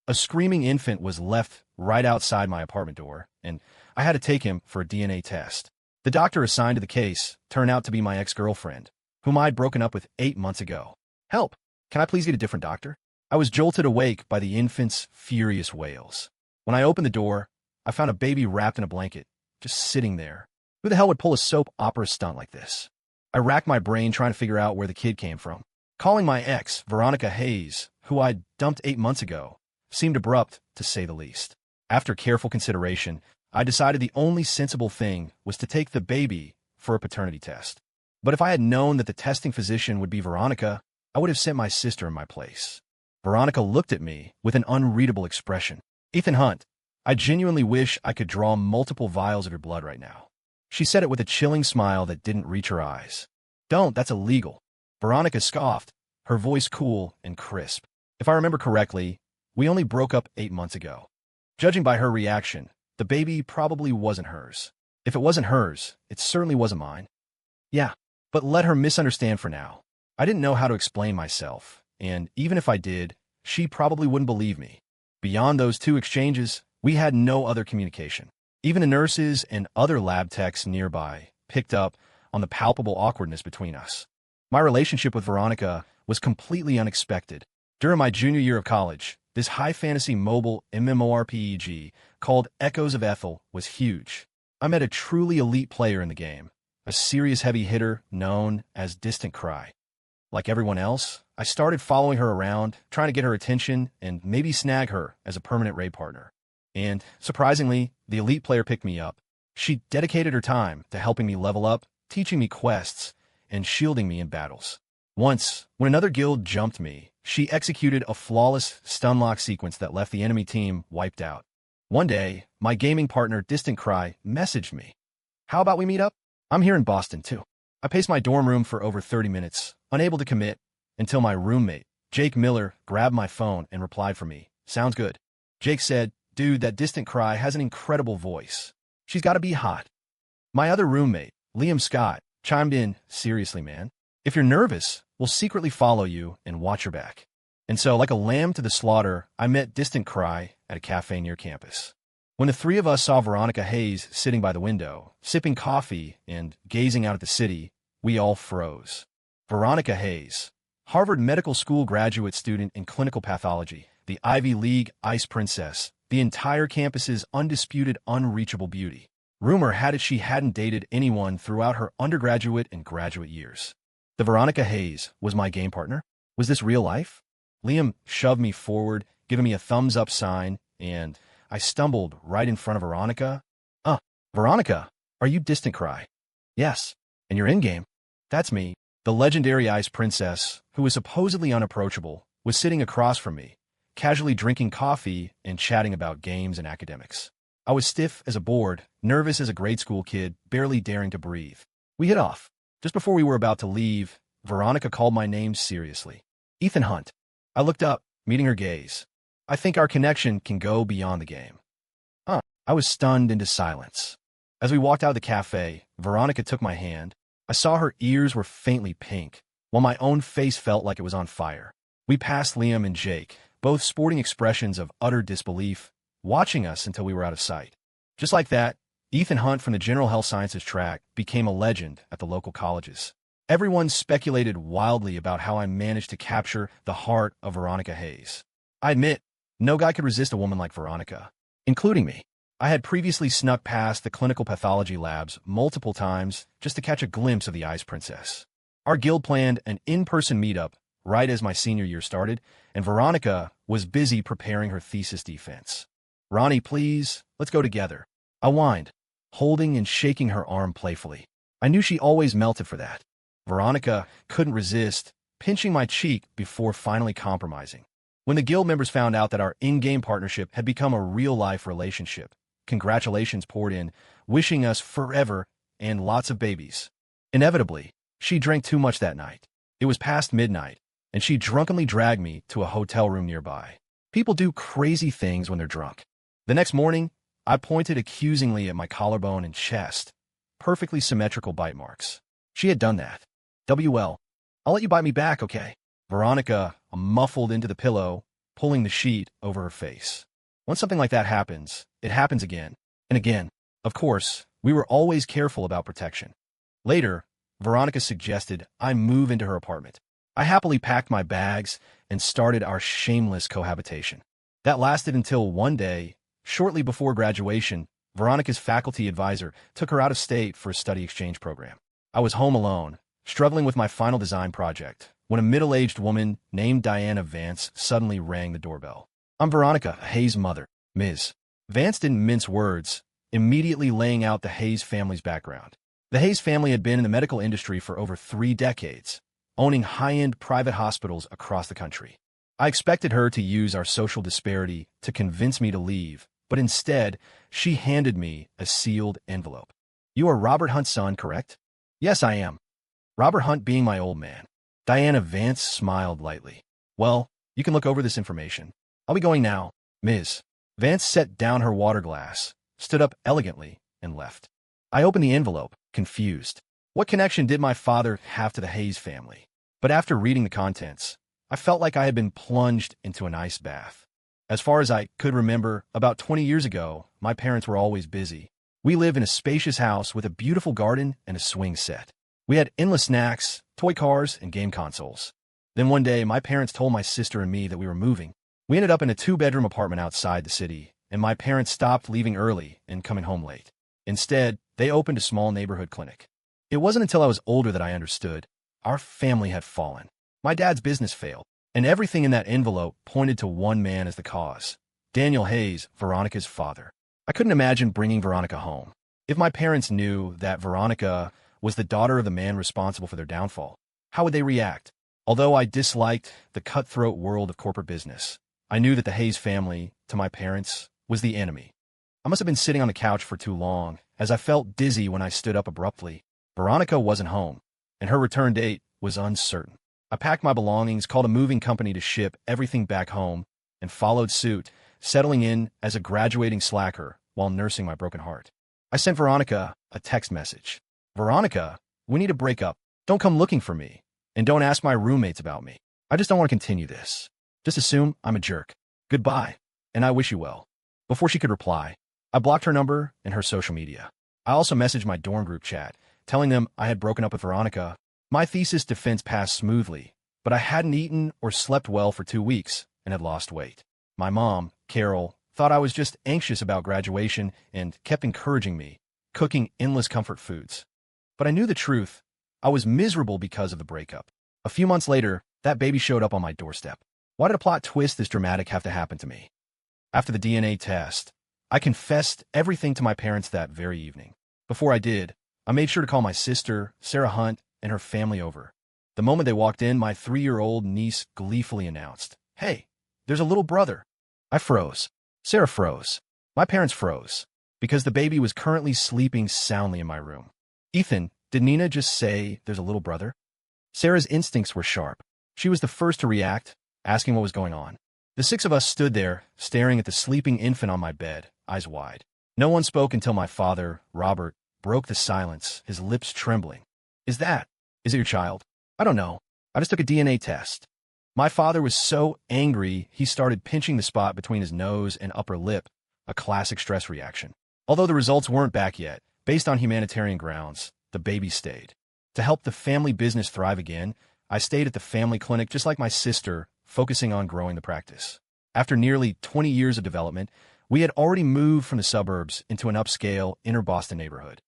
A screaming infant was left right outside my apartment door, and I had to take him for a DNA test. The doctor assigned to the case turned out to be my ex-girlfriend, whom I'd broken up with 8 months ago. Help! Can I please get a different doctor? I was jolted awake by the infant's furious wails. When I opened the door, I found a baby wrapped in a blanket, just sitting there. Who the hell would pull a soap opera stunt like this? I racked my brain trying to figure out where the kid came from. Calling my ex, Veronica Hayes, who I'd dumped 8 months ago, seemed abrupt, to say the least. After careful consideration, I decided the only sensible thing was to take the baby for a paternity test. But if I had known that the testing physician would be Veronica, I would have sent my sister in my place. Veronica looked at me with an unreadable expression. Ethan Hunt, I genuinely wish I could draw multiple vials of your blood right now. She said it with a chilling smile that didn't reach her eyes. Don't, that's illegal. Veronica scoffed, her voice cool and crisp. If I remember correctly, we only broke up 8 months ago. Judging by her reaction, the baby probably wasn't hers. If it wasn't hers, it certainly wasn't mine. Yeah, but let her misunderstand for now. I didn't know how to explain myself, and even if I did, she probably wouldn't believe me. Beyond those 2 exchanges, we had no other communication. Even the nurses and other lab techs nearby picked up on the palpable awkwardness between us. My relationship with Veronica was completely unexpected. During my junior year of college, this high-fantasy mobile MMORPG called Echoes of Ethel was huge. I met a truly elite player in the game, a serious heavy hitter known as Distant Cry. Like everyone else, I started following her around, trying to get her attention and maybe snag her as a permanent raid partner. And, surprisingly, the elite player picked me up. She dedicated her time to helping me level up, teaching me quests, and shielding me in battles. Once, when another guild jumped me, she executed a flawless stun-lock sequence that left the enemy team wiped out. One day, my gaming partner Distant Cry messaged me. How about we meet up? I'm here in Boston, too. I paced my dorm room for over 30 minutes, unable to commit, until my roommate, Jake Miller, grabbed my phone and replied for me. Sounds good. Jake said, dude, that Distant Cry has an incredible voice. She's got to be hot. My other roommate, Liam Scott, chimed in, seriously, man. If you're nervous, we'll secretly follow you and watch your back. And so, like a lamb to the slaughter, I met Distant Cry at a cafe near campus. When the 3 of us saw Veronica Hayes sitting by the window, sipping coffee and gazing out at the city, we all froze. Veronica Hayes, Harvard Medical School graduate student in clinical pathology, the Ivy League ice princess, the entire campus's undisputed, unreachable beauty. Rumor had it she hadn't dated anyone throughout her undergraduate and graduate years. The Veronica Hayes was my game partner? Was this real life? Liam shoved me forward, giving me a thumbs-up sign, and I stumbled right in front of Veronica. Veronica, are you Distant Cry? Yes, and you're in-game. That's me. The legendary ice princess, who was supposedly unapproachable, was sitting across from me, casually drinking coffee and chatting about games and academics. I was stiff as a board, nervous as a grade school kid, barely daring to breathe. We hit off. Just before we were about to leave, Veronica called my name seriously. Ethan Hunt. I looked up, meeting her gaze. I think our connection can go beyond the game. I was stunned into silence. As we walked out of the cafe, Veronica took my hand. I saw her ears were faintly pink, while my own face felt like it was on fire. We passed Liam and Jake, both sporting expressions of utter disbelief, watching us until we were out of sight. Just like that, Ethan Hunt from the General Health Sciences track became a legend at the local colleges. Everyone speculated wildly about how I managed to capture the heart of Veronica Hayes. I admit, no guy could resist a woman like Veronica, including me. I had previously snuck past the clinical pathology labs multiple times just to catch a glimpse of the Ice Princess. Our guild planned an in-person meetup right as my senior year started, and Veronica was busy preparing her thesis defense. Ronnie, please, let's go together. I whined, holding and shaking her arm playfully. I knew she always melted for that. Veronica couldn't resist, pinching my cheek before finally compromising. When the guild members found out that our in-game partnership had become a real-life relationship, congratulations poured in, wishing us forever and lots of babies. Inevitably, she drank too much that night. It was past midnight, and she drunkenly dragged me to a hotel room nearby. People do crazy things when they're drunk. The next morning, I pointed accusingly at my collarbone and chest, perfectly symmetrical bite marks. She had done that. I'll let you bite me back, okay? Veronica muffled into the pillow, pulling the sheet over her face. Once something like that happens, it happens again and again. Of course, we were always careful about protection. Later, Veronica suggested I move into her apartment. I happily packed my bags and started our shameless cohabitation. That lasted until one day, shortly before graduation, Veronica's faculty advisor took her out of state for a study exchange program. I was home alone, struggling with my final design project, when a middle-aged woman named Diana Vance suddenly rang the doorbell. "I'm Veronica, Hayes' mother, Ms." Vance didn't mince words, immediately laying out the Hayes family's background. The Hayes family had been in the medical industry for over 3 decades, owning high-end private hospitals across the country. I expected her to use our social disparity to convince me to leave, but instead, she handed me a sealed envelope. "You are Robert Hunt's son, correct?" "Yes, I am." Robert Hunt being my old man. Diana Vance smiled lightly. "Well, you can look over this information. I'll be going now, Ms." Vance set down her water glass, stood up elegantly, and left. I opened the envelope, confused. What connection did my father have to the Hayes family? But after reading the contents, I felt like I had been plunged into an ice bath. As far as I could remember, about 20 years ago, my parents were always busy. We lived in a spacious house with a beautiful garden and a swing set. We had endless snacks, toy cars, and game consoles. Then one day, my parents told my sister and me that we were moving. We ended up in a 2-bedroom apartment outside the city, and my parents stopped leaving early and coming home late. Instead, they opened a small neighborhood clinic. It wasn't until I was older that I understood. Our family had fallen. My dad's business failed, and everything in that envelope pointed to one man as the cause. Daniel Hayes, Veronica's father. I couldn't imagine bringing Veronica home. If my parents knew that Veronica was the daughter of the man responsible for their downfall, how would they react? Although I disliked the cutthroat world of corporate business, I knew that the Hayes family, to my parents, was the enemy. I must have been sitting on the couch for too long, as I felt dizzy when I stood up abruptly. Veronica wasn't home, and her return date was uncertain. I packed my belongings, called a moving company to ship everything back home, and followed suit, settling in as a graduating slacker while nursing my broken heart. I sent Veronica a text message. "Veronica, we need to break up. Don't come looking for me, and don't ask my roommates about me. I just don't want to continue this. Just assume I'm a jerk. Goodbye, and I wish you well." Before she could reply, I blocked her number and her social media. I also messaged my dorm group chat, telling them I had broken up with Veronica. My thesis defense passed smoothly, but I hadn't eaten or slept well for 2 weeks and had lost weight. My mom, Carol, thought I was just anxious about graduation and kept encouraging me, cooking endless comfort foods. But I knew the truth. I was miserable because of the breakup. A few months later, that baby showed up on my doorstep. Why did a plot twist this dramatic have to happen to me? After the DNA test, I confessed everything to my parents that very evening. Before I did, I made sure to call my sister, Sarah Hunt, and her family over. The moment they walked in, my 3-year-old niece gleefully announced, "Hey, there's a little brother." I froze. Sarah froze. My parents froze, because the baby was currently sleeping soundly in my room. "Ethan, did Nina just say there's a little brother?" Sarah's instincts were sharp. She was the first to react, asking what was going on. The 6 of us stood there, staring at the sleeping infant on my bed, eyes wide. No one spoke until my father, Robert, broke the silence, his lips trembling. Is it your child?" "I don't know. I just took a DNA test." My father was so angry, he started pinching the spot between his nose and upper lip, a classic stress reaction. Although the results weren't back yet, based on humanitarian grounds, the baby stayed. To help the family business thrive again, I stayed at the family clinic just like my sister, focusing on growing the practice. After nearly 20 years of development, we had already moved from the suburbs into an upscale, inner Boston neighborhood.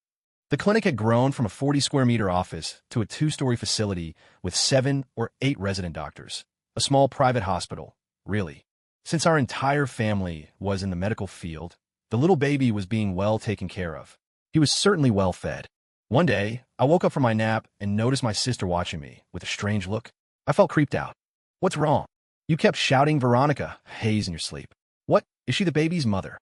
The clinic had grown from a 40-square-meter office to a 2-story facility with 7 or 8 resident doctors. A small private hospital, really. Since our entire family was in the medical field, the little baby was being well taken care of. He was certainly well fed. One day, I woke up from my nap and noticed my sister watching me with a strange look. I felt creeped out. "What's wrong? You kept shouting Veronica, Hayes, in your sleep. What, is she the baby's mother?"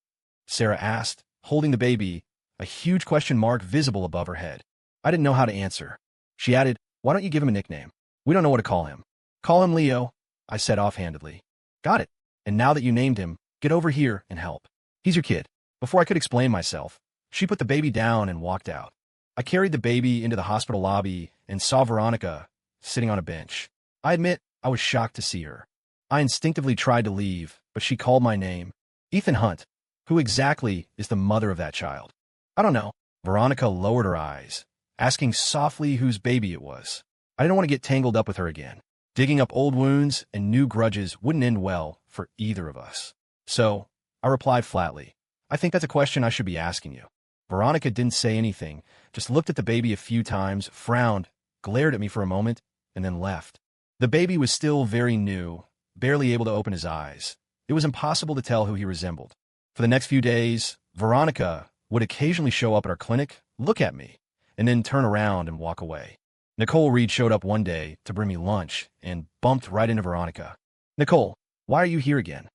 Sarah asked, holding the baby, a huge question mark visible above her head. I didn't know how to answer. She added, "Why don't you give him a nickname? We don't know what to call him." "Call him Leo," I said offhandedly. "Got it. And now that you named him, get over here and help. He's your kid." Before I could explain myself, she put the baby down and walked out. I carried the baby into the hospital lobby and saw Veronica sitting on a bench. I admit I was shocked to see her. I instinctively tried to leave, but she called my name. Ethan Hunt. Who exactly is the mother of that child? I don't know. Veronica lowered her eyes, asking softly whose baby it was. I didn't want to get tangled up with her again. Digging up old wounds and new grudges wouldn't end well for either of us. So, I replied flatly, I think that's a question I should be asking you. Veronica didn't say anything, just looked at the baby a few times, frowned, glared at me for a moment, and then left. The baby was still very new, barely able to open his eyes. It was impossible to tell who he resembled. For the next few days, Veronica would occasionally show up at our clinic, look at me, and then turn around and walk away. Nicole Reed showed up one day to bring me lunch and bumped right into Veronica. Nicole, why are you here again?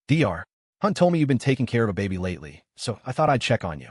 Dr. Hunt told me you've been taking care of a baby lately, so I thought I'd check on you.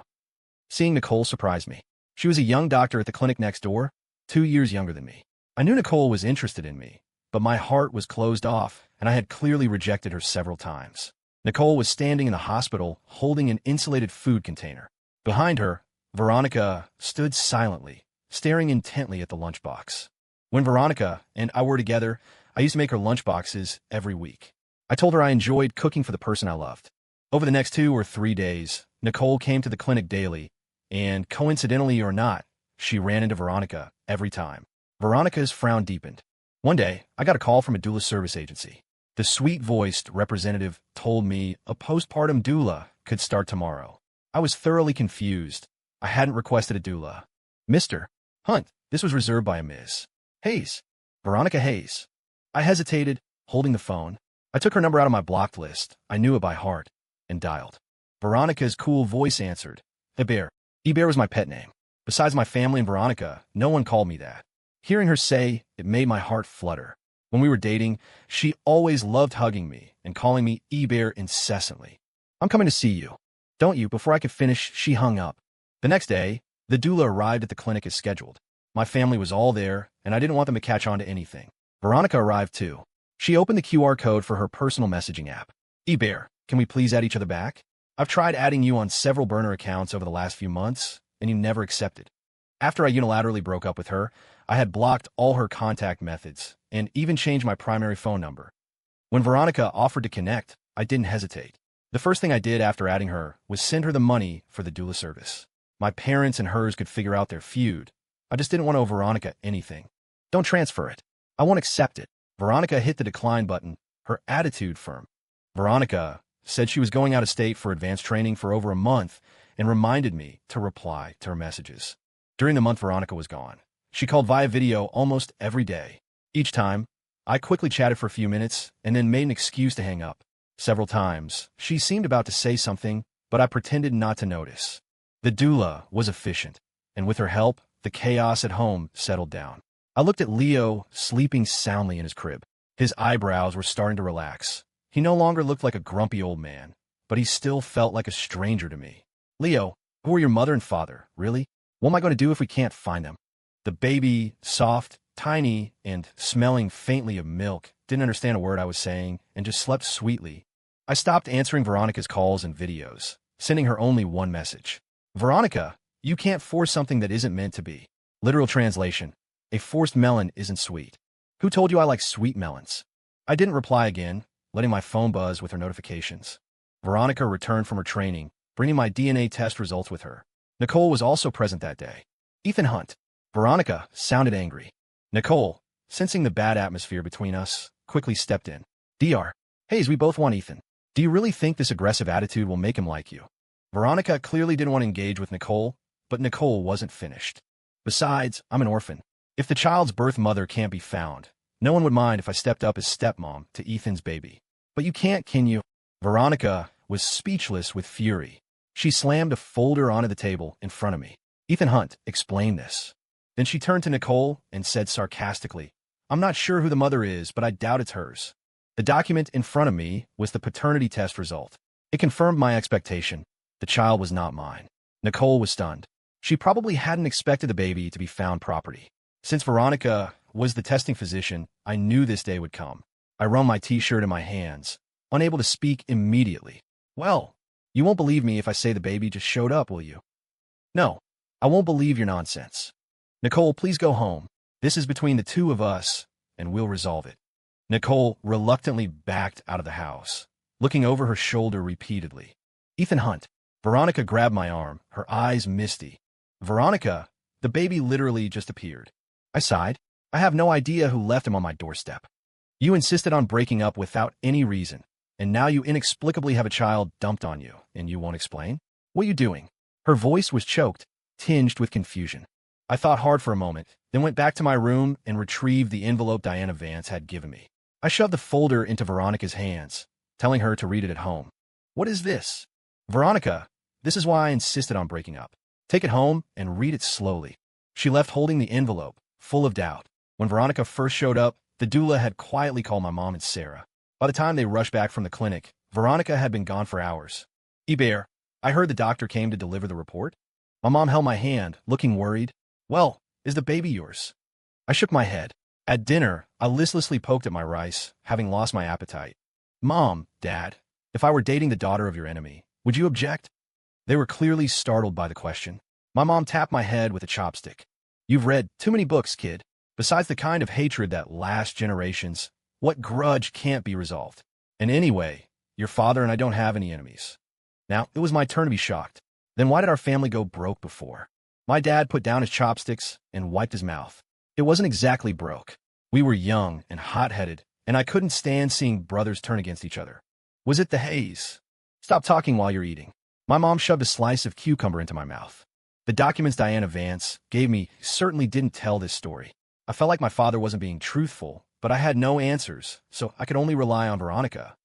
Seeing Nicole surprised me. She was a young doctor at the clinic next door, 2 years younger than me. I knew Nicole was interested in me, but my heart was closed off, and I had clearly rejected her several times. Nicole was standing in the hospital holding an insulated food container. Behind her, Veronica stood silently, staring intently at the lunchbox. When Veronica and I were together, I used to make her lunchboxes every week. I told her I enjoyed cooking for the person I loved. Over the next 2 or 3 days, Nicole came to the clinic daily, and coincidentally or not, she ran into Veronica every time. Veronica's frown deepened. One day, I got a call from a doula service agency. The sweet-voiced representative told me a postpartum doula could start tomorrow. I was thoroughly confused. I hadn't requested a doula. Mr. Hunt, this was reserved by a Ms. Hayes. Veronica Hayes. I hesitated, holding the phone. I took her number out of my blocked list. I knew it by heart, and dialed. Veronica's cool voice answered. Eber. Eber was my pet name. Besides my family and Veronica, no one called me that. Hearing her say, it made my heart flutter. When we were dating, she always loved hugging me and calling me Eber incessantly. I'm coming to see you. Don't you? Before I could finish, she hung up. The next day, the doula arrived at the clinic as scheduled. My family was all there, and I didn't want them to catch on to anything. Veronica arrived too. She opened the QR code for her personal messaging app. Eber, can we please add each other back? I've tried adding you on several burner accounts over the last few months, and you never accepted. After I unilaterally broke up with her, I had blocked all her contact methods and even changed my primary phone number. When Veronica offered to connect, I didn't hesitate. The first thing I did after adding her was send her the money for the doula service. My parents and hers could figure out their feud. I just didn't want to owe Veronica anything. Don't transfer it. I won't accept it. Veronica hit the decline button, her attitude firm. Veronica said she was going out of state for advanced training for over a month and reminded me to reply to her messages. During the month Veronica was gone, she called via video almost every day. Each time, I quickly chatted for a few minutes and then made an excuse to hang up. Several times, she seemed about to say something, but I pretended not to notice. The doula was efficient, and with her help, the chaos at home settled down. I looked at Leo sleeping soundly in his crib. His eyebrows were starting to relax. He no longer looked like a grumpy old man, but he still felt like a stranger to me. Leo, who are your mother and father, really? What am I going to do if we can't find them? The baby, soft, tiny, and smelling faintly of milk, didn't understand a word I was saying and just slept sweetly. I stopped answering Veronica's calls and videos, sending her only one message. Veronica, you can't force something that isn't meant to be. Literal translation. A forced melon isn't sweet. Who told you I like sweet melons? I didn't reply again, letting my phone buzz with her notifications. Veronica returned from her training, bringing my DNA test results with her. Nicole was also present that day. Ethan Hunt. Veronica sounded angry. Nicole, sensing the bad atmosphere between us, quickly stepped in. Dr. Hayes, we both want Ethan. Do you really think this aggressive attitude will make him like you? Veronica clearly didn't want to engage with Nicole, but Nicole wasn't finished. Besides, I'm an orphan. If the child's birth mother can't be found, no one would mind if I stepped up as stepmom to Ethan's baby. But you can't, can you? Veronica was speechless with fury. She slammed a folder onto the table in front of me. Ethan Hunt, explain this. Then she turned to Nicole and said sarcastically, I'm not sure who the mother is, but I doubt it's hers. The document in front of me was the paternity test result. It confirmed my expectation. The child was not mine. Nicole was stunned. She probably hadn't expected the baby to be found property. Since Veronica was the testing physician, I knew this day would come. I wrung my t-shirt in my hands, unable to speak immediately. Well, you won't believe me if I say the baby just showed up, will you? No, I won't believe your nonsense. Nicole, please go home. This is between the two of us, and we'll resolve it. Nicole reluctantly backed out of the house, looking over her shoulder repeatedly. Ethan Hunt. Veronica grabbed my arm, her eyes misty. Veronica, the baby literally just appeared. I sighed. I have no idea who left him on my doorstep. You insisted on breaking up without any reason, and now you inexplicably have a child dumped on you, and you won't explain? What are you doing? Her voice was choked, tinged with confusion. I thought hard for a moment, then went back to my room and retrieved the envelope Diana Vance had given me. I shoved the folder into Veronica's hands, telling her to read it at home. What is this? Veronica, this is why I insisted on breaking up. Take it home and read it slowly. She left holding the envelope, full of doubt. When Veronica first showed up, the doula had quietly called my mom and Sarah. By the time they rushed back from the clinic, Veronica had been gone for hours. Bear, I heard the doctor came to deliver the report. My mom held my hand, looking worried. Well, is the baby yours? I shook my head. At dinner, I listlessly poked at my rice, having lost my appetite. Mom, Dad, if I were dating the daughter of your enemy, would you object? They were clearly startled by the question. My mom tapped my head with a chopstick. You've read too many books, kid. Besides the kind of hatred that lasts generations, what grudge can't be resolved? And anyway, your father and I don't have any enemies. Now, it was my turn to be shocked. Then why did our family go broke before? My dad put down his chopsticks and wiped his mouth. It wasn't exactly broke. We were young and hot-headed, and I couldn't stand seeing brothers turn against each other. Was it the haze? Stop talking while you're eating. My mom shoved a slice of cucumber into my mouth. The documents Diana Vance gave me certainly didn't tell this story. I felt like my father wasn't being truthful, but I had no answers, so I could only rely on Veronica.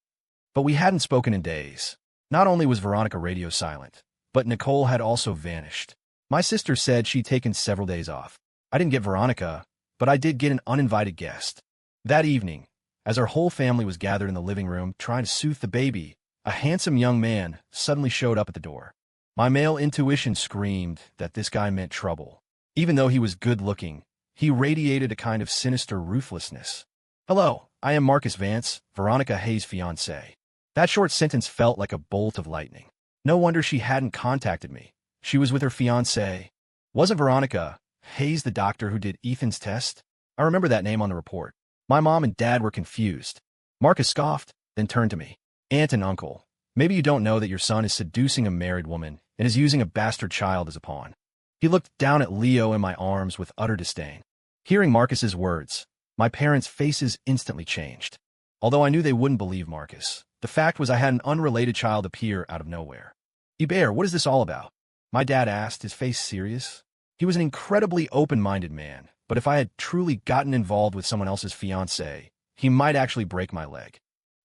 But we hadn't spoken in days. Not only was Veronica radio silent, but Nicole had also vanished. My sister said she'd taken several days off. I didn't get Veronica, but I did get an uninvited guest. That evening, as our whole family was gathered in the living room trying to soothe the baby, a handsome young man suddenly showed up at the door. My male intuition screamed that this guy meant trouble. Even though he was good-looking, he radiated a kind of sinister ruthlessness. Hello, I am Marcus Vance, Veronica Hayes' fiancé. That short sentence felt like a bolt of lightning. No wonder she hadn't contacted me. She was with her fiancé. Wasn't Veronica Hayes the doctor who did Ethan's test? I remember that name on the report. My mom and dad were confused. Marcus scoffed, then turned to me. Aunt and uncle, maybe you don't know that your son is seducing a married woman and is using a bastard child as a pawn. He looked down at Leo in my arms with utter disdain. Hearing Marcus's words, my parents' faces instantly changed. Although I knew they wouldn't believe Marcus, the fact was I had an unrelated child appear out of nowhere. Bear, what is this all about? My dad asked, his face serious. He was an incredibly open-minded man, but if I had truly gotten involved with someone else's fiancé, he might actually break my leg.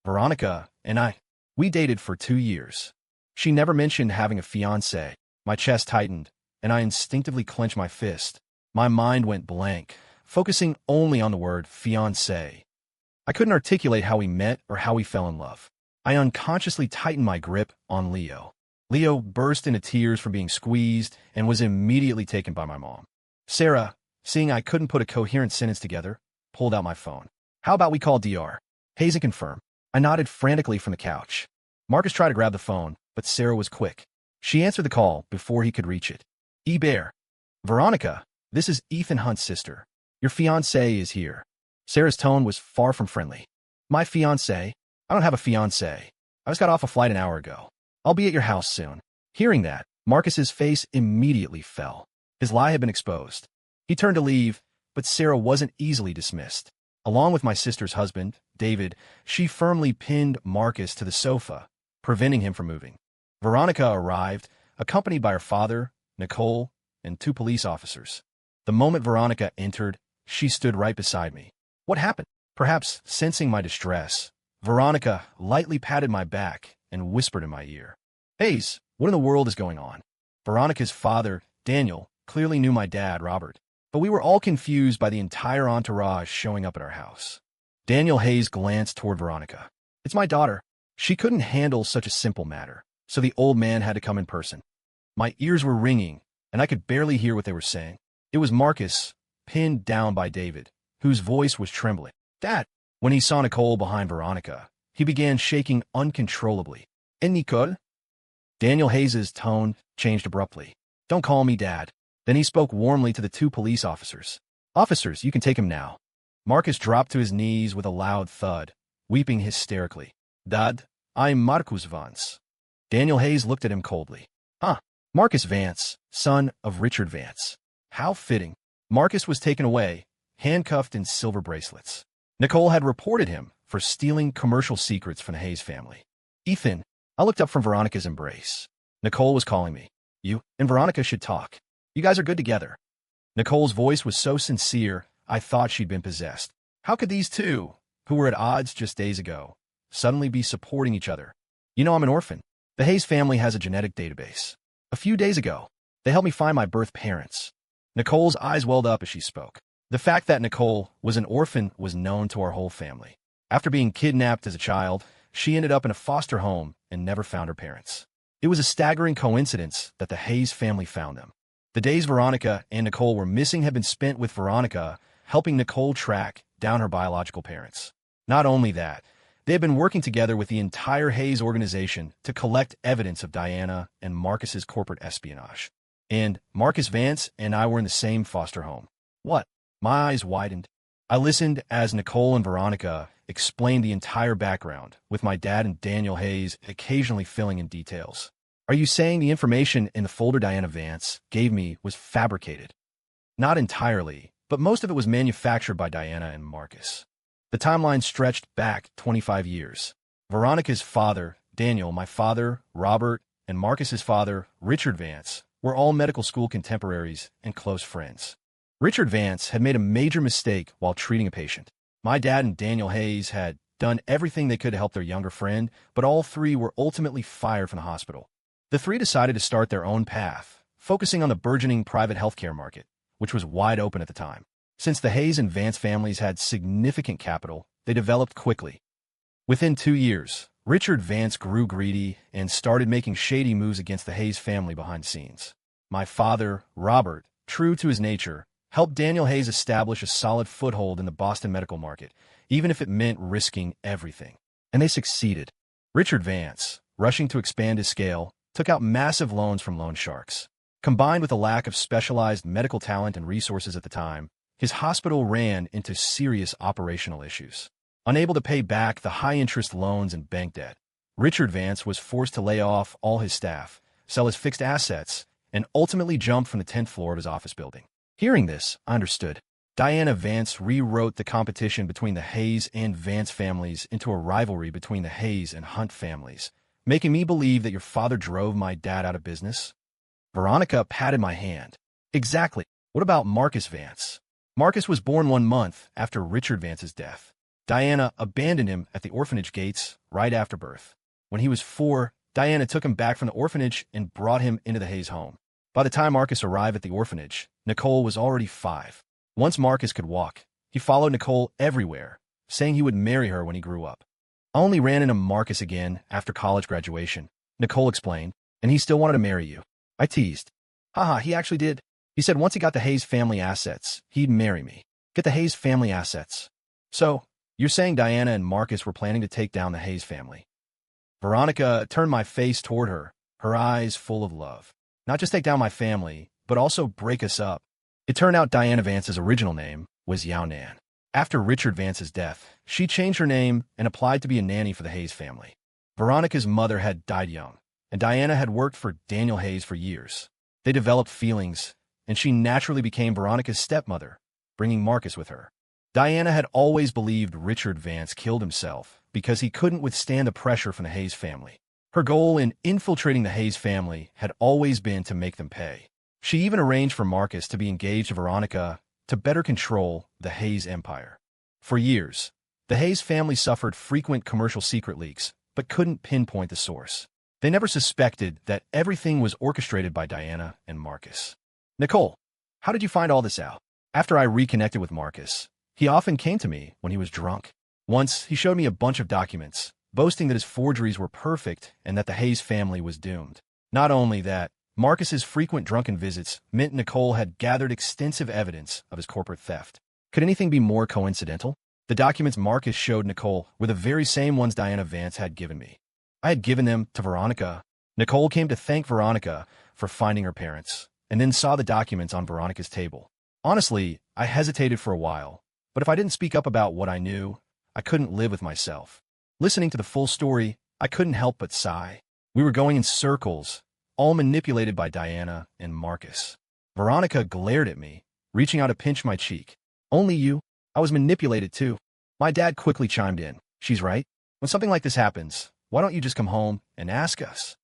Veronica and we dated for 2 years. She never mentioned having a fiancé. My chest tightened, and I instinctively clenched my fist. My mind went blank, focusing only on the word fiancé. I couldn't articulate how we met or how we fell in love. I unconsciously tightened my grip on Leo. Leo burst into tears from being squeezed and was immediately taken by my mom. Sarah, seeing I couldn't put a coherent sentence together, pulled out my phone. How about we call DR? Hayes and confirm. I nodded frantically from the couch. Marcus tried to grab the phone, but Sarah was quick. She answered the call before he could reach it. Bear. Veronica, this is Ethan Hunt's sister. Your fiancé is here. Sarah's tone was far from friendly. My fiancé? I don't have a fiancé. I just got off a flight an hour ago. I'll be at your house soon. Hearing that, Marcus's face immediately fell. His lie had been exposed. He turned to leave, but Sarah wasn't easily dismissed. Along with my sister's husband, David, she firmly pinned Marcus to the sofa, preventing him from moving. Veronica arrived, accompanied by her father, Nicole, and 2 police officers. The moment Veronica entered, she stood right beside me. What happened? Perhaps sensing my distress, Veronica lightly patted my back and whispered in my ear. Hayes, what in the world is going on? Veronica's father, Daniel, clearly knew my dad, Robert, but we were all confused by the entire entourage showing up at our house. Daniel Hayes glanced toward Veronica. It's my daughter. She couldn't handle such a simple matter, so the old man had to come in person. My ears were ringing, and I could barely hear what they were saying. It was Marcus, pinned down by David, whose voice was trembling. Dad! When he saw Nicole behind Veronica, he began shaking uncontrollably. And Nicole? Daniel Hayes' tone changed abruptly. Don't call me Dad. Then he spoke warmly to the 2 police officers. Officers, you can take him now. Marcus dropped to his knees with a loud thud, weeping hysterically. Dad, I'm Marcus Vance. Daniel Hayes looked at him coldly. Huh, Marcus Vance, son of Richard Vance. How fitting. Marcus was taken away, handcuffed in silver bracelets. Nicole had reported him for stealing commercial secrets from the Hayes family. Ethan, I looked up from Veronica's embrace. Nicole was calling me. You and Veronica should talk. You guys are good together. Nicole's voice was so sincere, I thought she'd been possessed. How could these two, who were at odds just days ago, suddenly be supporting each other? You know I'm an orphan. The Hayes family has a genetic database. A few days ago, they helped me find my birth parents. Nicole's eyes welled up as she spoke. The fact that Nicole was an orphan was known to our whole family. After being kidnapped as a child, she ended up in a foster home and never found her parents. It was a staggering coincidence that the Hayes family found them. The days Veronica and Nicole were missing had been spent with Veronica helping Nicole track down her biological parents. Not only that, they had been working together with the entire Hayes organization to collect evidence of Diana and Marcus's corporate espionage. And Marcus Vance and I were in the same foster home. What? My eyes widened. I listened as Nicole and Veronica explained the entire background, with my dad and Daniel Hayes occasionally filling in details. Are you saying the information in the folder Diana Vance gave me was fabricated? Not entirely, but most of it was manufactured by Diana and Marcus. The timeline stretched back 25 years. Veronica's father, Daniel, my father, Robert, and Marcus's father, Richard Vance, were all medical school contemporaries and close friends. Richard Vance had made a major mistake while treating a patient. My dad and Daniel Hayes had done everything they could to help their younger friend, but all three were ultimately fired from the hospital. The three decided to start their own path, focusing on the burgeoning private healthcare market, which was wide open at the time. Since the Hayes and Vance families had significant capital, they developed quickly. Within 2 years, Richard Vance grew greedy and started making shady moves against the Hayes family behind the scenes. My father, Robert, true to his nature, helped Daniel Hayes establish a solid foothold in the Boston medical market, even if it meant risking everything. And they succeeded. Richard Vance, rushing to expand his scale, took out massive loans from loan sharks. Combined with a lack of specialized medical talent and resources at the time, his hospital ran into serious operational issues. Unable to pay back the high-interest loans and bank debt, Richard Vance was forced to lay off all his staff, sell his fixed assets, and ultimately jump from the 10th floor of his office building. Hearing this, I understood. Diana Vance rewrote the competition between the Hayes and Vance families into a rivalry between the Hayes and Hunt families, making me believe that your father drove my dad out of business. Veronica patted my hand. Exactly. What about Marcus Vance? Marcus was born 1 month after Richard Vance's death. Diana abandoned him at the orphanage gates right after birth. When he was 4, Diana took him back from the orphanage and brought him into the Hayes home. By the time Marcus arrived at the orphanage, Nicole was already 5. Once Marcus could walk, he followed Nicole everywhere, saying he would marry her when he grew up. I only ran into Marcus again after college graduation, Nicole explained, and he still wanted to marry you. I teased. Haha, he actually did. He said once he got the Hayes family assets, he'd marry me. Get the Hayes family assets. So, you're saying Diana and Marcus were planning to take down the Hayes family? Veronica turned my face toward her, her eyes full of love. Not just take down my family, but also break us up. It turned out Diana Vance's original name was Yao Nan. After Richard Vance's death, she changed her name and applied to be a nanny for the Hayes family. Veronica's mother had died young, and Diana had worked for Daniel Hayes for years. They developed feelings, and she naturally became Veronica's stepmother, bringing Marcus with her. Diana had always believed Richard Vance killed himself because he couldn't withstand the pressure from the Hayes family. Her goal in infiltrating the Hayes family had always been to make them pay. She even arranged for Marcus to be engaged to Veronica to better control the Hayes empire. For years, the Hayes family suffered frequent commercial secret leaks, but couldn't pinpoint the source. They never suspected that everything was orchestrated by Diana and Marcus. Nicole, how did you find all this out? After I reconnected with Marcus, he often came to me when he was drunk. Once, he showed me a bunch of documents, boasting that his forgeries were perfect and that the Hayes family was doomed. Not only that, Marcus's frequent drunken visits meant Nicole had gathered extensive evidence of his corporate theft. Could anything be more coincidental? The documents Marcus showed Nicole were the very same ones Diana Vance had given me. I had given them to Veronica. Nicole came to thank Veronica for finding her parents, and then saw the documents on Veronica's table. Honestly, I hesitated for a while, But if I didn't speak up about what I knew, I couldn't live with myself. Listening to the full story, I couldn't help but sigh. We were going in circles, all manipulated by Diana and Marcus. Veronica glared at me, reaching out to pinch my cheek. Only you? I was manipulated too. My dad quickly chimed in. She's right. When something like this happens, why don't you just come home and ask us?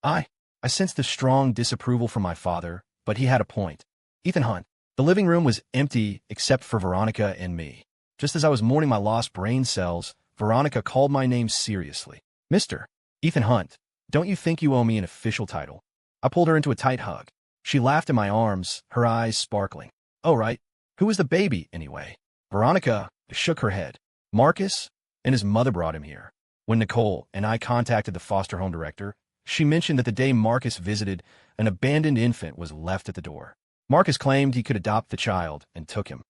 I sensed a strong disapproval from my father, but he had a point. Ethan Hunt. The living room was empty except for Veronica and me. Just as I was mourning my lost brain cells, Veronica called my name seriously. Mr. Ethan Hunt, don't you think you owe me an official title? I pulled her into a tight hug. She laughed in my arms, her eyes sparkling. Oh, right. Who is the baby, anyway? Veronica shook her head. Marcus and his mother brought him here. When Nicole and I contacted the foster home director, she mentioned that the day Marcus visited, an abandoned infant was left at the door. Marcus claimed he could adopt the child and took him.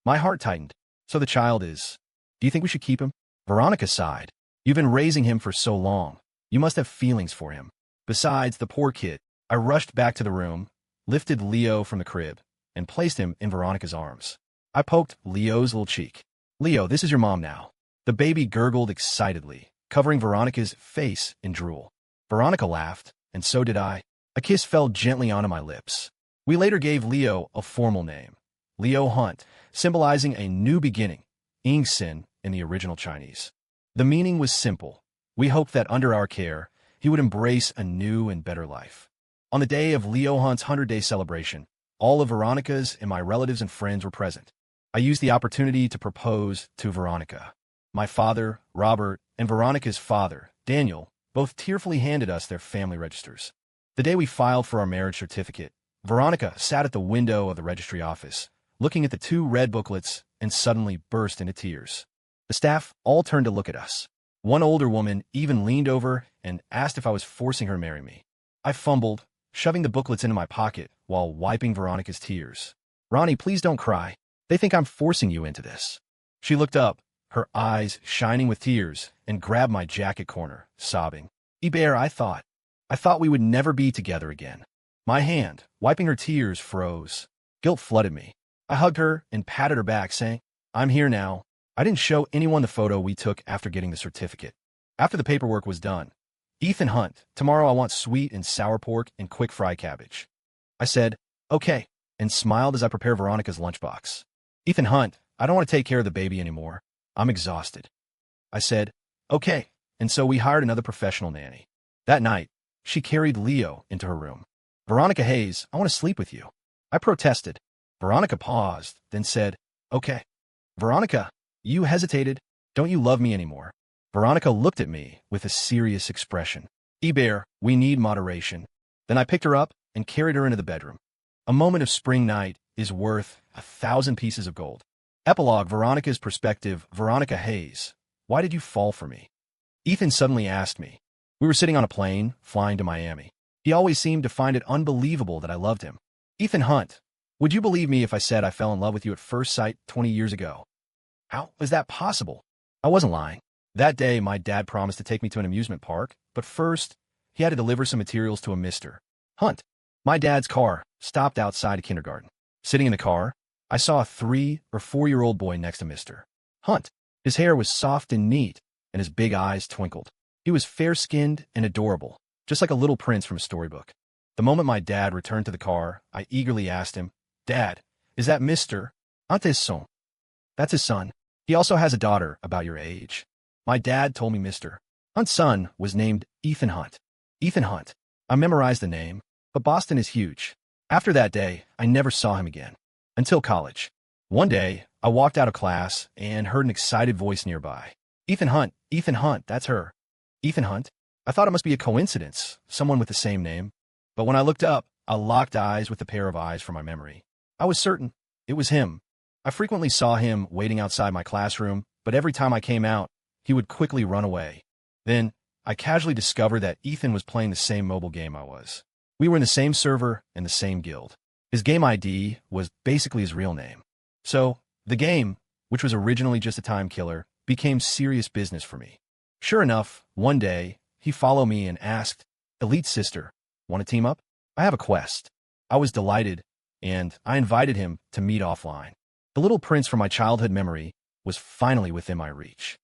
My heart tightened. So the child is... Do you think we should keep him? Veronica sighed. You've been raising him for so long. You must have feelings for him. Besides, the poor kid. I rushed back to the room, lifted Leo from the crib, and placed him in Veronica's arms. I poked Leo's little cheek. Leo, this is your mom now. The baby gurgled excitedly, covering Veronica's face in drool. Veronica laughed, and so did I. A kiss fell gently onto my lips. We later gave Leo a formal name, Leo Hunt, symbolizing a new beginning, Ing Sin in the original Chinese. The meaning was simple. We hoped that under our care, he would embrace a new and better life. On the day of Leo Hunt's 100-day celebration, all of Veronica's and my relatives and friends were present. I used the opportunity to propose to Veronica. My father, Robert, and Veronica's father, Daniel, both tearfully handed us their family registers. The day we filed for our marriage certificate, Veronica sat at the window of the registry office, looking at the 2 red booklets, and suddenly burst into tears. The staff all turned to look at us. One older woman even leaned over and asked if I was forcing her to marry me. I fumbled, shoving the booklets into my pocket while wiping Veronica's tears. Ronnie, please don't cry. They think I'm forcing you into this. She looked up, her eyes shining with tears, and grabbed my jacket corner, sobbing. Hubert, I thought we would never be together again. My hand, wiping her tears, froze. Guilt flooded me. I hugged her and patted her back, saying, I'm here now. I didn't show anyone the photo we took after getting the certificate. After the paperwork was done, Ethan Hunt, tomorrow I want sweet and sour pork and quick fry cabbage. I said, okay, and smiled as I prepared Veronica's lunchbox. Ethan Hunt, I don't want to take care of the baby anymore. I'm exhausted. I said, okay, and so we hired another professional nanny. That night, she carried Leo into her room. Veronica Hayes, I want to sleep with you. I protested. Veronica paused, then said, okay. Veronica, you hesitated. Don't you love me anymore? Veronica looked at me with a serious expression. Hubert, we need moderation. Then I picked her up and carried her into the bedroom. A moment of spring night is worth 1,000 pieces of gold. Epilogue, Veronica's perspective. Veronica Hayes, why did you fall for me? Ethan suddenly asked me. We were sitting on a plane, flying to Miami. He always seemed to find it unbelievable that I loved him. Ethan Hunt, would you believe me if I said I fell in love with you at first sight 20 years ago? How was that possible? I wasn't lying. That day, my dad promised to take me to an amusement park, but first, he had to deliver some materials to a Mr. Hunt. My dad's car stopped outside a kindergarten. Sitting in the car, I saw a 3- or 4-year-old boy next to Mr. Hunt. His hair was soft and neat, and his big eyes twinkled. He was fair-skinned and adorable, just like a little prince from a storybook. The moment my dad returned to the car, I eagerly asked him, Dad, is that Mr. Hunt's son? That's his son. He also has a daughter about your age. My dad told me Mr. Hunt's son was named Ethan Hunt. Ethan Hunt. I memorized the name, but Boston is huge. After that day, I never saw him again. Until college. One day, I walked out of class and heard an excited voice nearby. Ethan Hunt, that's her. Ethan Hunt? I thought it must be a coincidence, someone with the same name. But when I looked up, I locked eyes with a pair of eyes from my memory. I was certain it was him. I frequently saw him waiting outside my classroom, but every time I came out, he would quickly run away. Then, I casually discovered that Ethan was playing the same mobile game I was. We were in the same server and the same guild. His game ID was basically his real name. So, the game, which was originally just a time killer, became serious business for me. Sure enough, one day, he followed me and asked, Elite Sister, want to team up? I have a quest. I was delighted, and I invited him to meet offline. The little prince from my childhood memory was finally within my reach.